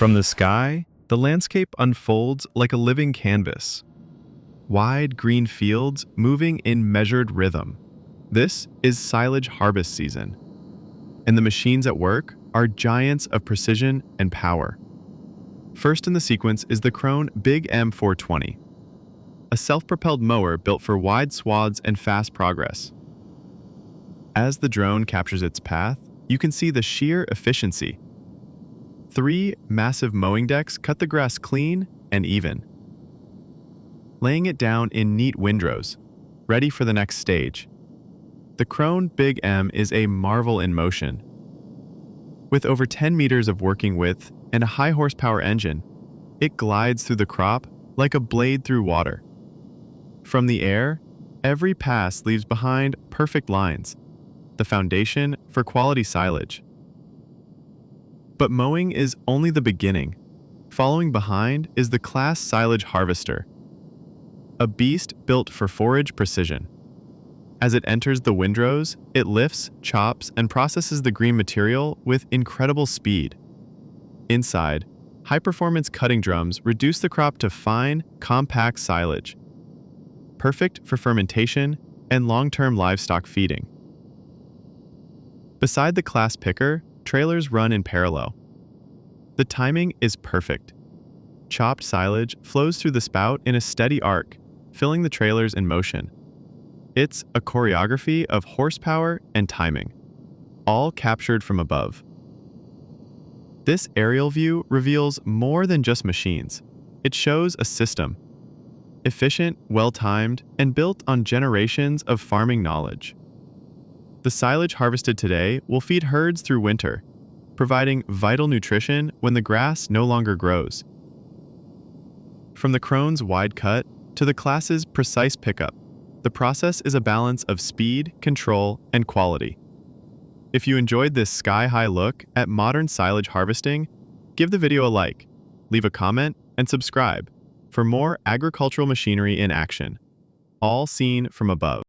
From the sky, the landscape unfolds like a living canvas. Wide green fields moving in measured rhythm. This is silage harvest season, and the machines at work are giants of precision and power. First in the sequence is the Krone Big M420, a self-propelled mower built for wide swaths and fast progress. As the drone captures its path, you can see the sheer efficiency. 3 massive mowing decks cut the grass clean and even, laying it down in neat windrows, ready for the next stage. The Krone Big M is a marvel in motion. With over 10 meters of working width and a high horsepower engine, it glides through the crop like a blade through water. From the air, every pass leaves behind perfect lines, the foundation for quality silage. But mowing is only the beginning. Following behind is the CLAAS silage harvester, a beast built for forage precision. As it enters the windrows, it lifts, chops, and processes the green material with incredible speed. Inside, high-performance cutting drums reduce the crop to fine, compact silage, perfect for fermentation and long-term livestock feeding. Beside the CLAAS picker, trailers run in parallel. The timing is perfect. Chopped silage flows through the spout in a steady arc, filling the trailers in motion. It's a choreography of horsepower and timing, all captured from above. This aerial view reveals more than just machines. It shows a system, efficient, well-timed, and built on generations of farming knowledge. The silage harvested today will feed herds through winter, providing vital nutrition when the grass no longer grows. From the Krone's wide cut to the CLAAS's precise pickup, the process is a balance of speed, control, and quality. If you enjoyed this sky-high look at modern silage harvesting, give the video a like, leave a comment, and subscribe for more agricultural machinery in action, all seen from above.